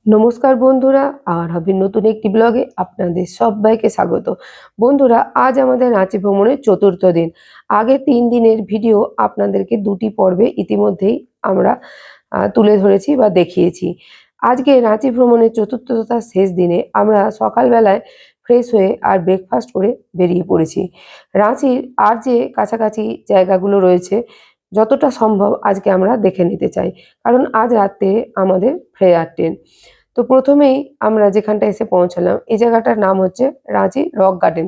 নমস্কার বন্ধুরা, আর হবে নতুন একটি ব্লগে আপনাদের সবাইকে স্বাগত। বন্ধুরা, আজ আমাদের রাঁচি ভ্রমণের চতুর্থ দিন। আগের 3 দিনের ভিডিও আপনাদেরকে দুটি পর্বে ইতিমধ্যেই আমরা তুলে ধরেছি বা দেখিয়েছি। আজকে রাঁচি ভ্রমণের চতুর্থ তথা শেষ দিনে আমরা সকালবেলায় ফ্রেশ হয়ে আর ব্রেকফাস্ট করে বেরিয়ে পড়েছি। রাঁচির আর যে কাছাকাছি জায়গাগুলো রয়েছে যতটা সম্ভব আজকে আমরা দেখে নিতে চাই, কারণ আজ রাত্রে আমাদের ফেরার ট্রেন। তো প্রথমেই আমরা যেখানটায় এসে পৌঁছালাম, এই জায়গাটার নাম হচ্ছে Ranchi rock garden.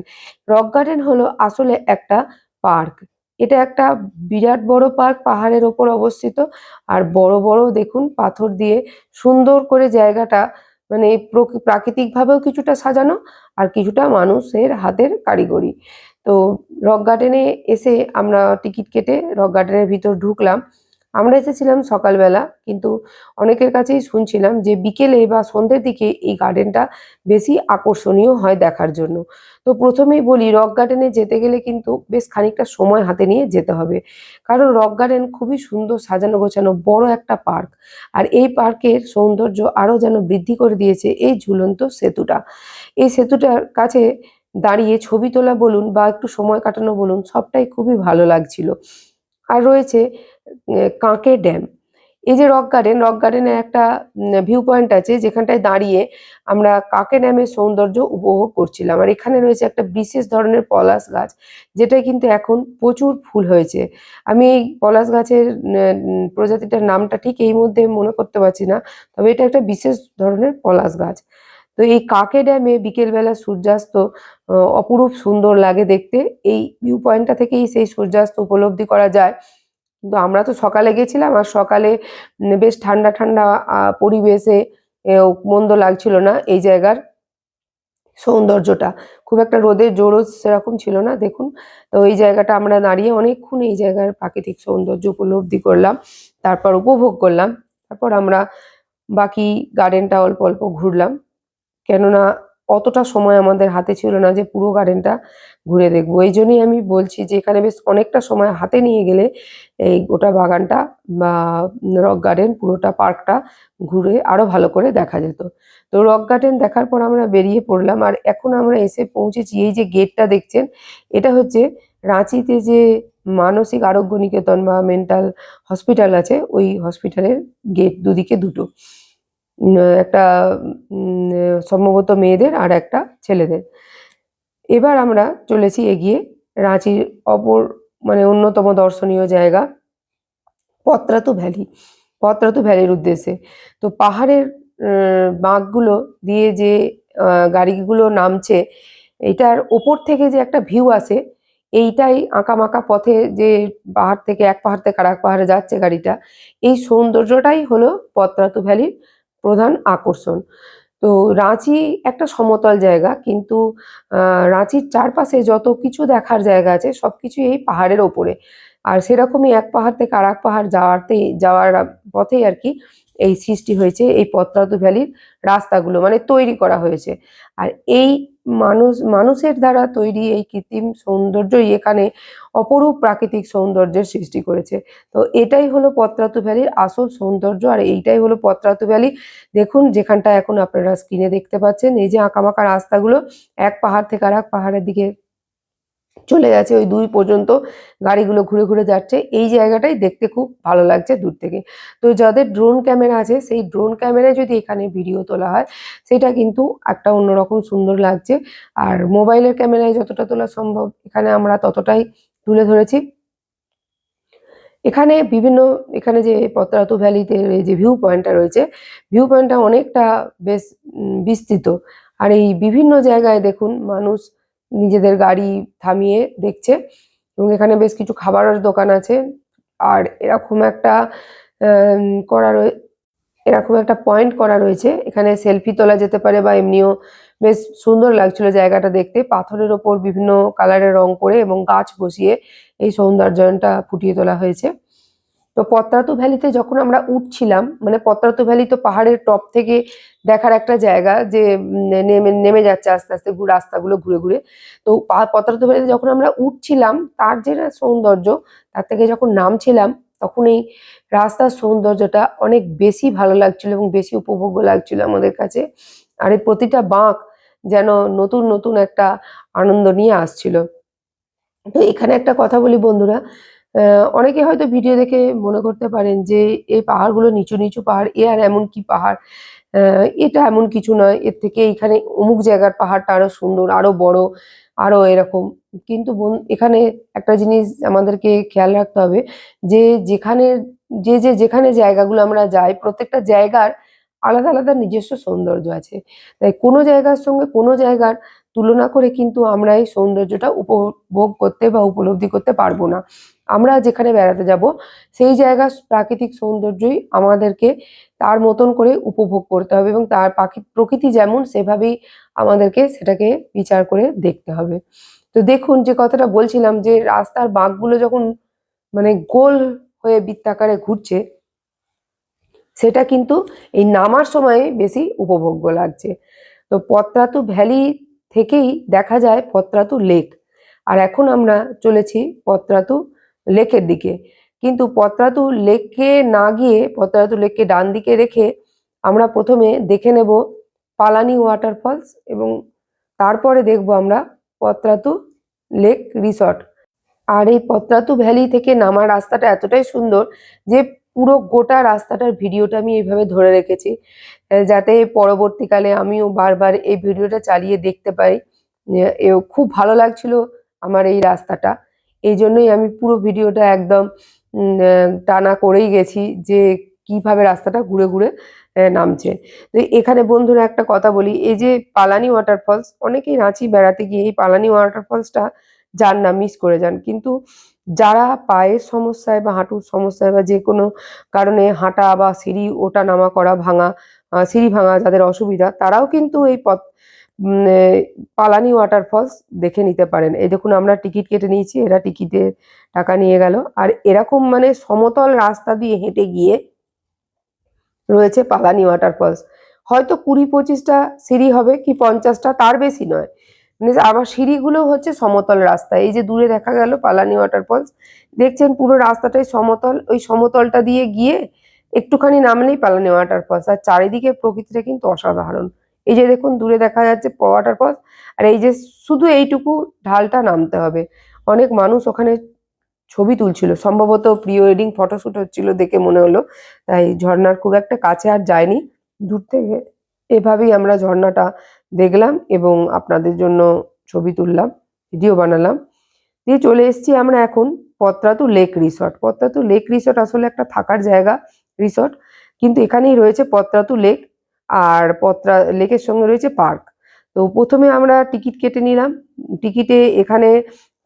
Rock garden হলো আসলে একটা পার্ক। এটা একটা বিরাট বড় পার্ক, পাহাড়ের ওপর অবস্থিত। আর বড় বড় দেখুন পাথর দিয়ে সুন্দর করে জায়গাটা, মানে প্রাকৃতিকভাবেও কিছুটা সাজানো আর কিছুটা মানুষের হাতের কারিগরি। তো রক গার্ডেনে এসে আমরা টিকিট কেটে রক গার্ডেনের ভিতর ঢুকলাম। আমরা এসেছিলাম সকালবেলা, কিন্তু অনেকের কাছেই শুনছিলাম যে বিকেলে বা সন্ধ্যের দিকে এই গার্ডেনটা বেশি আকর্ষণীয় হয় দেখার জন্য। তো প্রথমেই বলি, রক গার্ডেনে যেতে গেলে কিন্তু বেশ খানিকটা সময় হাতে নিয়ে যেতে হবে, কারণ রক গার্ডেন খুবই সুন্দর সাজানো গোছানো বড় একটা পার্ক। আর এই পার্কের সৌন্দর্য আরও যেন বৃদ্ধি করে দিয়েছে এই ঝুলন্ত সেতুটা। এই সেতুটার কাছে দাঁড়িয়ে ছবি তোলা বলুন বা একটু সময় কাটানো বলুন, সবটাই খুবই ভালো লাগছিল। আর রয়েছে কাঁকে ড্যাম। এই যে রক গার্ডেনে একটা ভিউ পয়েন্ট আছে, যেখানটায় দাঁড়িয়ে আমরা কাঁকে ড্যামের সৌন্দর্য উপভোগ করছিলাম। আর এখানে রয়েছে একটা বিশেষ ধরনের পলাশ গাছ, যেটায় কিন্তু এখন প্রচুর ফুল হয়েছে। আমি এই পলাশ গাছের প্রজাতিটার নামটা ঠিক এই মুহূর্তে মনে করতে পারছি না, তবে এটা একটা বিশেষ ধরনের পলাশ গাছ। তো এই কাঁকে ড্যামে বিকেলবেলা সূর্যাস্ত অপরূপ সুন্দর লাগে দেখতে। এই ভিউ পয়েন্টটা থেকেই সেই সূর্যাস্ত উপলব্ধি করা যায়। কিন্তু আমরা তো সকালে গেছিলাম, আর সকালে বেশ ঠান্ডা ঠান্ডা পরিবেশে মন্দ লাগছিল না এই জায়গার সৌন্দর্যটা। খুব একটা রোদের জোরও সেরকম ছিল না দেখুন। তো এই জায়গাটা আমরা দাঁড়িয়ে অনেকক্ষণ এই জায়গার প্রাকৃতিক সৌন্দর্য উপলব্ধি করলাম, তারপর উপভোগ করলাম। তারপর আমরা বাকি গার্ডেনটা অল্প অল্প ঘুরলাম, কেননা অতটা সময় আমাদের হাতে ছিল না যে পুরো গার্ডেনটা ঘুরে দেখবো। এই জন্যই আমি বলছি যে এখানে বেশ অনেকটা সময় হাতে নিয়ে গেলে এই গোটা বাগানটা বা রক গার্ডেন পুরোটা পার্কটা ঘুরে আরো ভালো করে দেখা যেত। তো রক গার্ডেন দেখার পর আমরা বেরিয়ে পড়লাম, আর এখন আমরা এসে পৌঁছেছি এই যে গেটটা দেখছেন, এটা হচ্ছে রাঁচিতে যে মানসিক আরোগ্য নিকেতন বা মেন্টাল হসপিটাল আছে, ওই হসপিটালের গেট দুদিকে দুটো। একটা সম্ভবত মেয়েদের আর একটা ছেলেদের। এবার আমরা চলেছি এগিয়ে রাঁচির অপর মানে অন্যতম দর্শনীয় জায়গা পত্রাতু ভ্যালি। পত্রাতু ভ্যালির উদ্দেশ্যে। তো পাহাড়ের বাঁকগুলো দিয়ে যে গাড়িগুলো নামছে, এটার ওপর থেকে যে একটা ভিউ আসে, এইটাই আঁকাবাঁকা পথে যে পাহাড় থেকে এক পাহাড় থেকে আরেক পাহাড়ে যাচ্ছে গাড়িটা, এই সৌন্দর্যটাই হলো পত্রাতু ভ্যালির প্রধান আকর্ষণ। তো রাঁচি একটা সমতল জায়গা, কিন্তু রাঁচির চারপাশে যত কিছু দেখার জায়গা আছে সবকিছুই এই পাহাড়ের ওপরে। আর সেরকমই এক পাহাড় থেকে আরেক পাহাড় যাওয়ার পথেই আর কি এই সৃষ্টি হয়েছে এই পত্রাতু ভ্যালির রাস্তাগুলো, মানে তৈরি করা হয়েছে। আর এই মানুষের দ্বারা তৈরি এই কৃত্রিম সৌন্দর্যই এখানে অপরূপ প্রাকৃতিক সৌন্দর্যের সৃষ্টি করেছে। তো এটাই হলো পত্রাতু ভ্যালির আসল সৌন্দর্য, আর এইটাই হলো পত্রাতু ভ্যালি। দেখুন যেখানটা এখন আপনারা স্ক্রিনে দেখতে পাচ্ছেন, এই যে আঁকাবাঁকা রাস্তাগুলো এক পাহাড় থেকে আরেক পাহাড়ের দিকে চলে গেছে, ওই 2 পর্যন্ত গাড়িগুলো ঘুরে ঘুরে যাচ্ছে। এই জায়গাটাই দেখতে খুব ভালো লাগছে দূর থেকে। তো যাদের ড্রোন ক্যামেরা আছে, সেই ড্রোন ক্যামেরায় যদি এখানে ভিডিও তোলা হয়, সেটা কিন্তু একটা অন্যরকম সুন্দর লাগছে। আর মোবাইলের ক্যামেরায় যতটা তোলা সম্ভব এখানে আমরা ততটাই তুলে ধরেছি। এখানে বিভিন্ন এখানে যে পত্রাতু ভ্যালিতে এই যে ভিউ পয়েন্টটা রয়েছে, ভিউ পয়েন্টটা অনেকটা বেশ বিস্তৃত। আর এই বিভিন্ন জায়গায় দেখুন মানুষ নিজেদের গাড়ি থামিয়ে দেখছে, এবং এখানে বেশ কিছু খাবারের দোকান আছে। আর এরকম একটা আম করা রয়ে এরকম একটা পয়েন্ট করা রয়েছে, এখানে সেলফি তোলা যেতে পারে বা এমনিও বেশ সুন্দর লাগছিল জায়গাটা দেখতে। পাথরের ওপর বিভিন্ন কালারের রং করে এবং গাছ বসিয়ে এই সৌন্দর্যায়নটা ফুটিয়ে তোলা হয়েছে। তো পত্রাতু ভ্যালিতে যখন আমরা উঠছিলাম, মানে পত্রাতু ভ্যালি তো পাহাড়ের টপ থেকে দেখার একটা জায়গা, যে নেমে নেমে যাচ্ছে আস্তে আস্তে রাস্তাগুলো ঘুরে ঘুরে। তো পত্রাতু ভ্যালিতে যখন আমরা উঠছিলাম, তার যে না সৌন্দর্য, তার থেকে যখন নামছিলাম তখন এই রাস্তার সৌন্দর্যটা অনেক বেশি ভালো লাগছিল এবং বেশি উপভোগ্য লাগছিল আমাদের কাছে। আর এই প্রতিটা বাঁক যেন নতুন নতুন একটা আনন্দ নিয়ে আসছিল। তো এখানে একটা কথা বলি বন্ধুরা, অনেকে হয়তো ভিডিও দেখে মনে করতে পারেন যে এই পাহাড়গুলো নিচু নিচু পাহাড়, এ আর এমন কি পাহাড়, এটা এমন কিছু নয়, এর থেকে এখানে অমুক জায়গার পাহাড়টা আরো সুন্দর, আরো বড়, আরো এরকম। কিন্তু এখানে একটা জিনিস আমাদেরকে খেয়াল রাখতে হবে যে যেখানে যেখানে জায়গাগুলো আমরা যাই, প্রত্যেকটা জায়গার আলাদা আলাদা নিজস্ব সৌন্দর্য আছে। তাই কোনো জায়গার সঙ্গে কোনো জায়গার তুলনা করে কিন্তু আমরা এই সৌন্দর্যটা উপভোগ করতে বা উপলব্ধি করতে পারবো না। আমরা যেখানে বেড়াতে যাব সেই জায়গার প্রাকৃতিক সৌন্দর্যই আমাদেরকে তার মতন করে উপভোগ করতে হবে এবং তার প্রকৃতি যেমন সেভাবেই আমাদেরকে সেটাকে বিচার করে দেখতে হবে। তো দেখুন, যে কথাটা বলছিলাম যে রাস্তার বাঁকগুলো যখন মানে গোল হয়ে বৃত্তাকারে ঘুরছে, সেটা কিন্তু এই নামার সময়ে বেশি উপভোগ্য লাগছে। তো পত্রাতু ভ্যালি থেকেই দেখা যায় পত্রাতু লেক। আর এখন আমরা চলেছি পত্রাতু লেকের দিকে। কিন্তু পত্রাতু লেকে না গিয়ে, পত্রাতু লেককে ডান দিকে রেখে আমরা প্রথমে দেখে নেব পালানি ওয়াটারফলস এবং তারপরে দেখব আমরা পত্রাতু লেক রিসর্ট। আর এই পত্রাতু ভ্যালি থেকে নামার রাস্তাটা এতটাই সুন্দর যে পুরো গোটা রাস্তাটার ভিডিওটা আমি এইভাবে ধরে রেখেছি, যাতে পরবর্তীকালে আমিও বারবার এই ভিডিওটা চালিয়ে দেখতে পাই। খুব ভালো লাগছিল আমার এই রাস্তাটা, এই জন্যই আমি পুরো ভিডিওটা একদম টানা করেই গেছি যে কিভাবে রাস্তাটা ঘুরে ঘুরে নামছে। তো এখানে বন্ধুরা একটা কথা বলি, এই যে পালানি ওয়াটারফলস, অনেকেই রাঁচি বেড়াতে গিয়ে এই পালানি ওয়াটারফলসটা যান না, মিস করে যান। কিন্তু যারা পায়ের সমস্যায় বা হাঁটুর সমস্যায় বা যে কোনো কারণে হাঁটা বা সিঁড়ি ওঠা নামা করা ভাঙা, সিঁড়ি ভাঙা যাদের অসুবিধা, তারাও কিন্তু এই পালানি ওয়াটারফলস দেখে নিতে পারেন। এই দেখুন, আমরা টিকিট কেটে নিয়েছি, এরা টিকিটের টাকা নিয়ে গেল। আর এরকম মানে সমতল রাস্তা দিয়ে হেঁটে গিয়ে রয়েছে পালানি ওয়াটারফলস। হয়তো ২০-২৫টা সিঁড়ি হবে কি ৫০টা, তার বেশি নয়। আবার সিঁড়িগুলো হচ্ছে সমতল রাস্তা। এই যে দূরে দেখা গেল পালানি ওয়াটারফলস, দেখছেন পুরো রাস্তাটাই সমতল। ওই সমতলটা দিয়ে গিয়ে একটুখানি নামলেই পালানি ওয়াটারফলস। আর চারিদিকে প্রকৃতিটা কিন্তু অসাধারণ। এই যে দেখুন দূরে দেখা যাচ্ছে ওয়াটারফলস, আর এই যে শুধু এইটুকু ঢালটা নামতে হবে। অনেক মানুষ ওখানে ছবি তুলছিল, সম্ভবত প্রি ওয়েডিং ফটোশুট হচ্ছিল দেখে মনে হলো। তাই ঝর্ণার খুব একটা কাছে আর যায়নি, দূর থেকে এভাবেই আমরা ঝর্ণাটা দেখলাম এবং আপনাদের জন্য ছবি তুললাম, ভিডিও বানালাম। দিয়ে চলে এসেছি আমরা এখন Patratu lake resort. Patratu lake resort আসলে একটা থাকার জায়গা, রিসর্ট, কিন্তু এখানেই রয়েছে পত্রাতু লেক। আর লেকের সঙ্গে রয়েছে পার্ক। তো প্রথমে আমরা টিকিট কেটে নিলাম। টিকিটে এখানে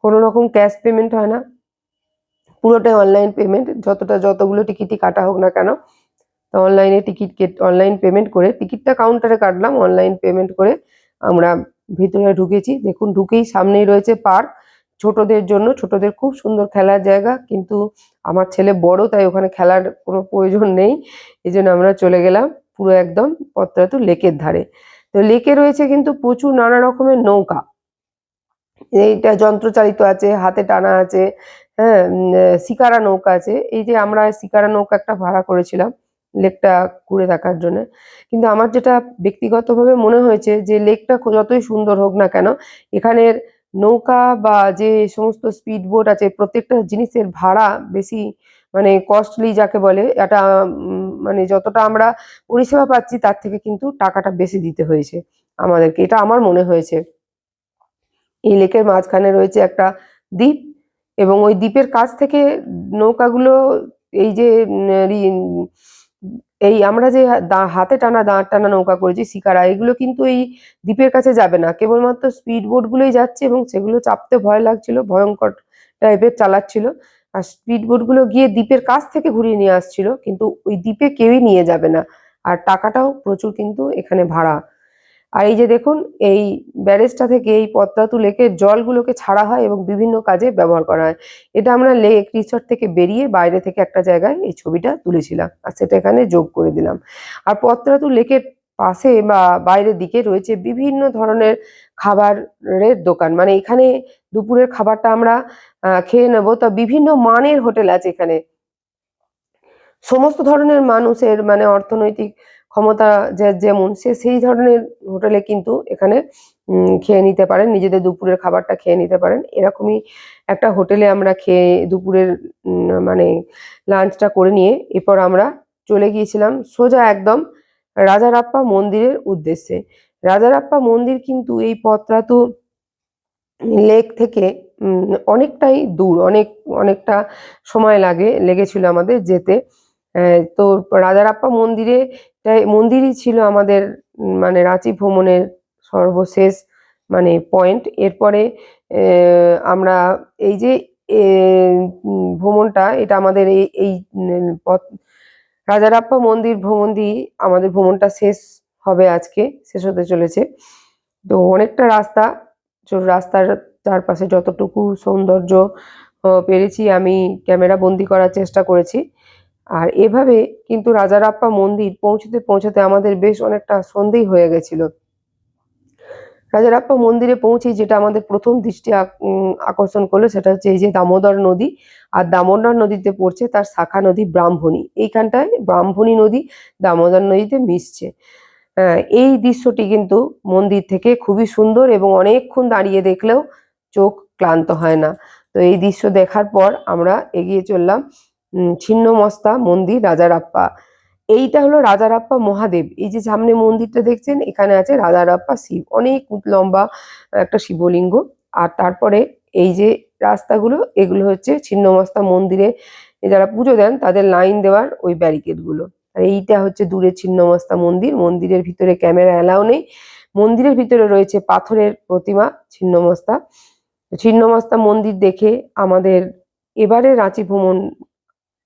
কোনো রকম ক্যাশ পেমেন্ট হয় না, পুরোটাই অনলাইন পেমেন্ট। যতগুলো টিকিটই কাটা হোক না কেন, তো অনলাইন পেমেন্ট করে টিকিটটা কাউন্টারে কাটলাম, অনলাইন পেমেন্ট করে আমরা ভিতরে ঢুকেছি। দেখুন, ঢুকেই সামনেই রয়েছে পার্ক ছোটদের জন্য। ছোটদের খুব সুন্দর খেলার জায়গা, কিন্তু আমার ছেলে বড়, তাই ওখানে খেলার কোনো প্রয়োজন নেই। এই জন্য আমরা চলে গেলাম পুরো একদম পত্রাতু লেকের ধারে। তো লেকে রয়েছে কিন্তু প্রচুর নানা রকমের নৌকা। এইটা যন্ত্রচালিত আছে, হাতে টানা আছে, হ্যাঁ, শিকারা নৌকা আছে। এই যে আমরা শিকারা নৌকা একটা ভাড়া করেছিলাম লেকটা ঘুরে দেখার জন্যে। কিন্তু আমার যেটা ব্যক্তিগতভাবে মনে হয়েছে যে লেকটা যতই সুন্দর হোক না কেন, এখানের নৌকা বা যে সমস্ত স্পিড বোট আছে, প্রত্যেকটা জিনিসের ভাড়া বেশি, মানে কস্টলি যাকে বলে, এটা মানে যতটা আমরা পরিষেবা পাচ্ছি তার থেকে কিন্তু টাকাটা বেশি দিতে হয়েছে আমাদেরকে, এটা আমার মনে হয়েছে। এই লেকের মাঝখানে রয়েছে একটা দ্বীপ এবং ওই দ্বীপের কাছ থেকে নৌকাগুলো, এই যে এই আমরা যে হাতে টানা দাঁড় টানা নৌকা করেছি শিকারা, এগুলো কিন্তু এই দ্বীপের কাছে যাবে না, কেবলমাত্র স্পিড বোট গুলোই যাচ্ছে এবং সেগুলো চাপতে ভয় লাগছিল, ভয়ঙ্কর টাইপের চালাচ্ছিল। আর স্পিড বোট গুলো গিয়ে দ্বীপের কাছ থেকে ঘুরিয়ে নিয়ে আসছিল, কিন্তু ওই দ্বীপে কেউই নিয়ে যাবে না। আর টাকাটাও প্রচুর কিন্তু এখানে ভাড়া। আর এই যে দেখুন, এই ব্যারেজটা থেকে এই পদ্মাতু লেকের জলগুলোকে ছাড়া হয় এবং বিভিন্ন কাজে ব্যবহার করা হয়। এটা আমরা লেক রিসর্ট থেকে বেরিয়ে বাইরে থেকে একটা জায়গায় এই ছবিটা তুলেছিলাম আর সেটা এখানে যোগ করে দিলাম। আর পদ্মাতু লেকের পাশে বা বাইরের দিকে রয়েছে বিভিন্ন ধরনের খাবারের দোকান, মানে এখানে দুপুরের খাবারটা আমরা খেয়ে নেবো, তা বিভিন্ন মানের হোটেল আছে এখানে। সমস্ত ধরনের মানুষের মানে অর্থনৈতিক ক্ষমতা যেমন সে সেই ধরনের হোটেলে কিন্তু এখানে খেয়ে নিতে পারেন, নিজেদের দুপুরের খাবারটা খেয়ে নিতে পারেন। এরকমই একটা হোটেলে আমরা খেয়ে দুপুরের মানে লাঞ্চটা করে নিয়ে এরপর আমরা চলে গিয়েছিলাম সোজা একদম রাজারাপ্পা মন্দিরের উদ্দেশ্যে। রাজারাপ্পা মন্দির কিন্তু এই পথরাতু লেক থেকে অনেকটাই দূর, অনেকটা সময় লেগেছিল আমাদের যেতে। তো রাজারাপ্পা মন্দিরই ছিল আমাদের মানে রাঁচি ভ্রমণের সর্বশেষ মানে পয়েন্ট। এরপরে আমরা এই যে ভ্রমণটা এটা আমাদের এই পথ রাজারাপ্পা মন্দির ভ্রমণ দিয়েই আমাদের ভ্রমণটা শেষ হবে আজকে, শেষ হতে চলেছে। তো অনেকটা রাস্তার চারপাশে যতটুকু সৌন্দর্য পেরেছি আমি ক্যামেরা বন্দি করার চেষ্টা করেছি। আর এভাবে কিন্তু রাজারাপ্পা মন্দির পৌঁছতে আমাদের বেশ অনেকটা সন্ধেই হয়ে গেছিল। রাজারাপ্পা মন্দিরে পৌঁছেই যেটা আমাদের প্রথম দৃষ্টি আকর্ষণ করলো সেটা হচ্ছে এই যে দামোদর নদী, আর দামোদর নদীতে পড়ছে তার শাখা নদী ব্রাহ্মণী। এইখানটায় ব্রাহ্মণী নদী দামোদর নদীতে মিশছে। এই দৃশ্যটি কিন্তু মন্দির থেকে খুবই সুন্দর এবং অনেকক্ষণ দাঁড়িয়ে দেখলেও চোখ ক্লান্ত হয় না। তো এই দৃশ্য দেখার পর আমরা এগিয়ে চললাম ছিন্নমস্তা মন্দির রাজারাপ্পা। এইটা হলো রাজারাপ্পা মহাদেব। এই যে সামনে মন্দিরটা দেখছেন এখানে আছে রাজারাপ্পা শিব, অনেক লম্বা একটা শিবলিঙ্গ। আর তারপরে এই যে রাস্তাগুলো এগুলো হচ্ছে ছিন্নমস্তা মন্দিরে যারা পুজো দেন তাদের লাইন দেওয়ার ওই ব্যারিকেড গুলো। আর এইটা হচ্ছে দূরে ছিন্নমস্তা মন্দির। মন্দিরের ভিতরে ক্যামেরা অ্যালাউ নেই। মন্দিরের ভিতরে রয়েছে পাথরের প্রতিমা ছিন্নমস্তা। ছিন্নমস্তা মন্দির দেখে আমাদের এবারে রাঁচি ভ্রমণ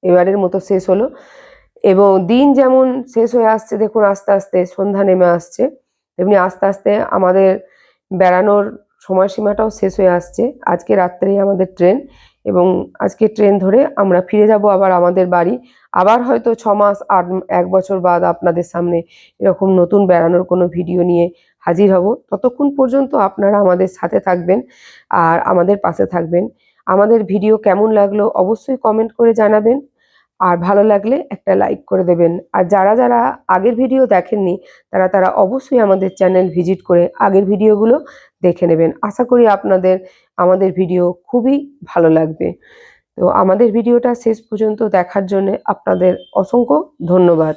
এবারের মতো শেষ হলো। এবং দিন যেমন শেষ হয়ে আসছে, দেখুন আস্তে আস্তে সন্ধ্যা নেমে আসছে, তেমনি আস্তে আস্তে আমাদের বেড়ানোর সময়সীমাটাও শেষ হয়ে আসছে। আজকে রাত্রেই আমাদের ট্রেন, এবং আজকে ট্রেন ধরে আমরা ফিরে যাব আবার আমাদের বাড়ি। আবার হয়তো 6 মাস 1 বছর বাদ আপনাদের সামনে এরকম নতুন বেড়ানোর কোনো ভিডিও নিয়ে হাজির হব। ততক্ষণ পর্যন্ত আপনারা আমাদের সাথে থাকবেন আর আমাদের পাশে থাকবেন। আমাদের ভিডিও কেমন লাগলো অবশ্যই কমেন্ট করে জানাবেন, আর ভালো লাগলে একটা লাইক করে দেবেন। আর যারা আগের ভিডিও দেখেননি তারা অবশ্যই আমাদের চ্যানেল ভিজিট করে আগের ভিডিওগুলো দেখে নেবেন। আশা করি আপনাদের আমাদের ভিডিও খুবই ভালো লাগবে। তো আমাদের ভিডিওটা শেষ পর্যন্ত দেখার জন্য আপনাদের অসংখ্য ধন্যবাদ।